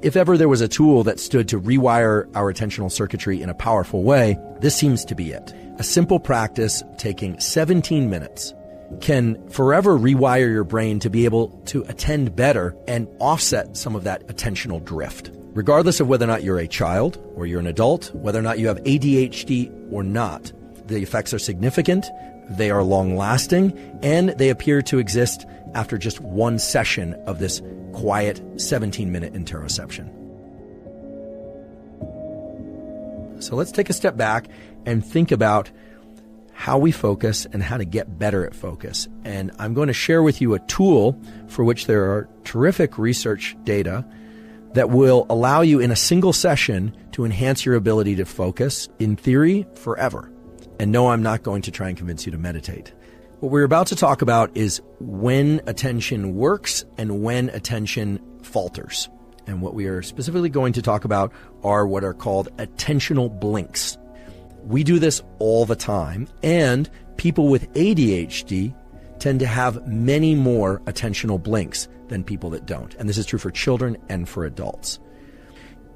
If ever there was a tool that stood to rewire our attentional circuitry in a powerful way, this seems to be it. A simple practice taking 17 minutes can forever rewire your brain to be able to attend better and offset some of that attentional drift. Regardless of whether or not you're a child or you're an adult, whether or not you have ADHD or not, the effects are significant, they are long-lasting, and they appear to exist after just one session of this quiet 17-minute interoception. So let's take a step back and think about how we focus and how to get better at focus. And I'm going to share with you a tool for which there are terrific research data that will allow you in a single session to enhance your ability to focus, in theory, forever. And no, I'm not going to try and convince you to meditate. What we're about to talk about is when attention works and when attention falters. And what we are specifically going to talk about are what are called attentional blinks. We do this all the time, and people with ADHD tend to have many more attentional blinks than people that don't. And this is true for children and for adults.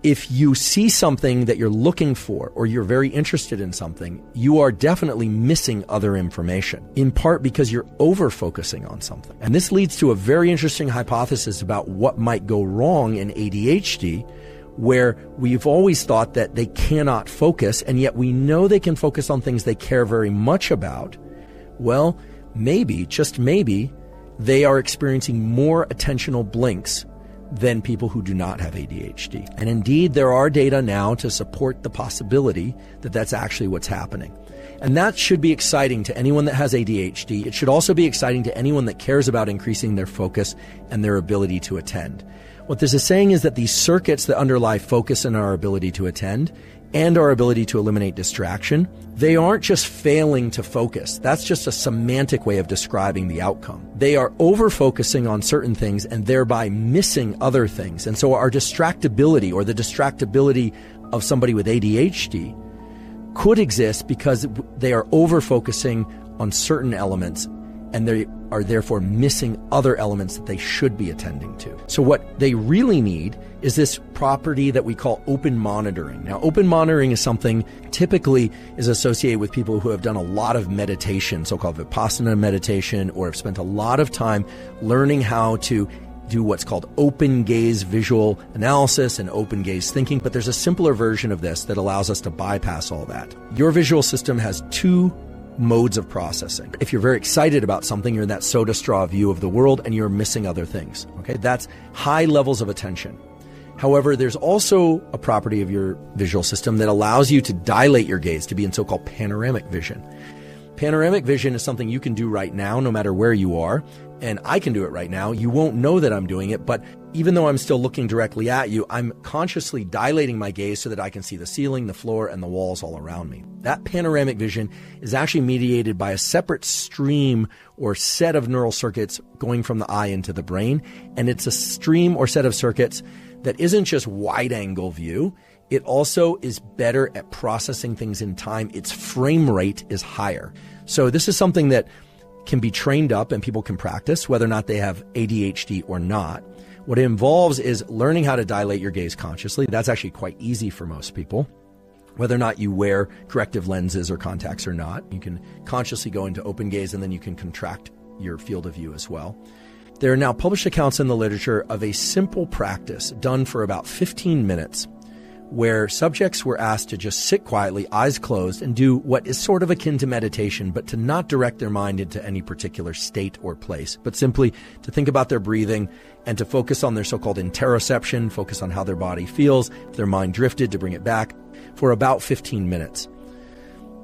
If you see something that you're looking for or you're very interested in something, you are definitely missing other information, in part because you're over-focusing on something. And this leads to a very interesting hypothesis about what might go wrong in ADHD, where we've always thought that they cannot focus, and yet we know they can focus on things they care very much about. Well, maybe, just maybe, they are experiencing more attentional blinks than people who do not have ADHD. And indeed, there are data now to support the possibility that that's actually what's happening. And that should be exciting to anyone that has ADHD. It should also be exciting to anyone that cares about increasing their focus and their ability to attend. What this is saying is that these circuits that underlie focus and our ability to attend and our ability to eliminate distraction, they aren't just failing to focus. That's just a semantic way of describing the outcome. They are over-focusing on certain things and thereby missing other things. And so our distractibility, or the distractibility of somebody with ADHD, could exist because they are over-focusing on certain elements and they are therefore missing other elements that they should be attending to. So what they really need is this property that we call open monitoring. Now, open monitoring is something typically is associated with people who have done a lot of meditation, so-called Vipassana meditation, or have spent a lot of time learning how to do what's called open gaze visual analysis and open gaze thinking. But there's a simpler version of this that allows us to bypass all that. Your visual system has two modes of processing. If you're very excited about something, you're in that soda straw view of the world and you're missing other things. Okay, that's high levels of attention. However, there's also a property of your visual system that allows you to dilate your gaze to be in so-called panoramic vision. Panoramic vision is something you can do right now, no matter where you are. And I can do it right now. You won't know that I'm doing it, but even though I'm still looking directly at you, I'm consciously dilating my gaze so that I can see the ceiling, the floor, and the walls all around me. That panoramic vision is actually mediated by a separate stream or set of neural circuits going from the eye into the brain. And it's a stream or set of circuits that isn't just wide-angle view. It also is better at processing things in time. Its frame rate is higher. So this is something that can be trained up and people can practice, whether or not they have ADHD or not. What it involves is learning how to dilate your gaze consciously. That's actually quite easy for most people. Whether or not you wear corrective lenses or contacts or not, you can consciously go into open gaze and then you can contract your field of view as well. There are now published accounts in the literature of a simple practice done for about 15 minutes where subjects were asked to just sit quietly, eyes closed, and do what is sort of akin to meditation, but to not direct their mind into any particular state or place, but simply to think about their breathing and to focus on their so-called interoception, focus on how their body feels, if their mind drifted, to bring it back, for about 15 minutes.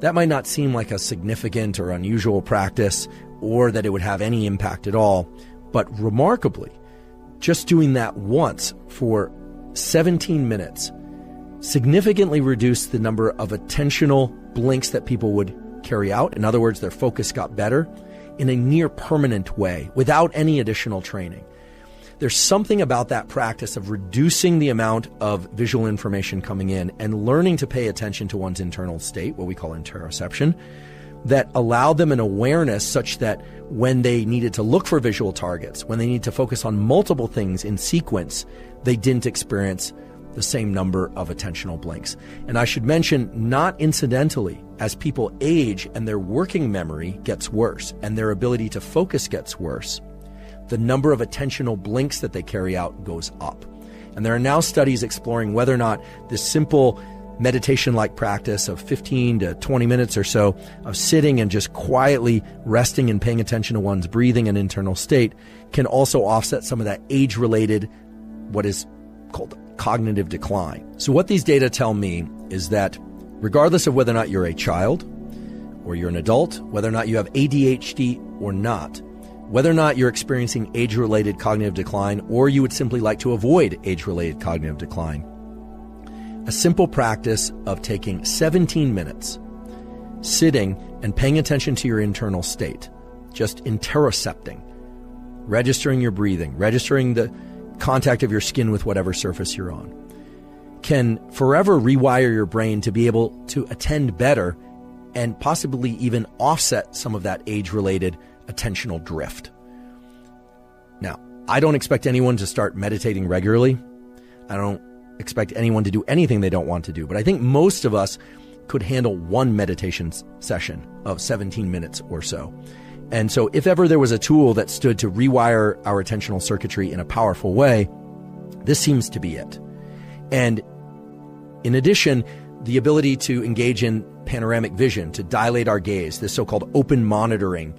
That might not seem like a significant or unusual practice, or that it would have any impact at all, but remarkably, just doing that once for 17 minutes significantly reduced the number of attentional blinks that people would carry out. In other words, their focus got better in a near permanent way without any additional training. There's something about that practice of reducing the amount of visual information coming in and learning to pay attention to one's internal state, what we call interoception, that allowed them an awareness such that when they needed to look for visual targets, when they needed to focus on multiple things in sequence, they didn't experience the same number of attentional blinks. And I should mention, not incidentally, as people age and their working memory gets worse and their ability to focus gets worse, the number of attentional blinks that they carry out goes up. And there are now studies exploring whether or not this simple meditation-like practice of 15 to 20 minutes or so of sitting and just quietly resting and paying attention to one's breathing and internal state can also offset some of that age-related, what is called cognitive decline. So what these data tell me is that regardless of whether or not you're a child or you're an adult, whether or not you have ADHD or not, whether or not you're experiencing age-related cognitive decline or you would simply like to avoid age-related cognitive decline, a simple practice of taking 17 minutes, sitting and paying attention to your internal state, just interocepting, registering your breathing, registering the contact of your skin with whatever surface you're on, can forever rewire your brain to be able to attend better and possibly even offset some of that age-related attentional drift. Now, I don't expect anyone to start meditating regularly. I don't expect anyone to do anything they don't want to do, but I think most of us could handle one meditation session of 17 minutes or so. And so if ever there was a tool that stood to rewire our attentional circuitry in a powerful way, this seems to be it. And in addition, the ability to engage in panoramic vision, to dilate our gaze, this so-called open monitoring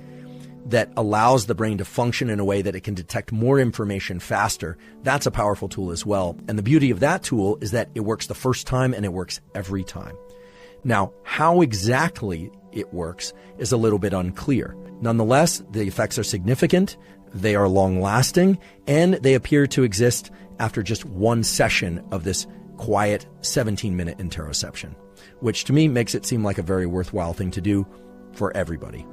that allows the brain to function in a way that it can detect more information faster, that's a powerful tool as well. And the beauty of that tool is that it works the first time and it works every time. Now, how exactly it works is a little bit unclear. Nonetheless, the effects are significant, they are long-lasting, and they appear to exist after just one session of this quiet 17-minute interoception, which to me makes it seem like a very worthwhile thing to do for everybody.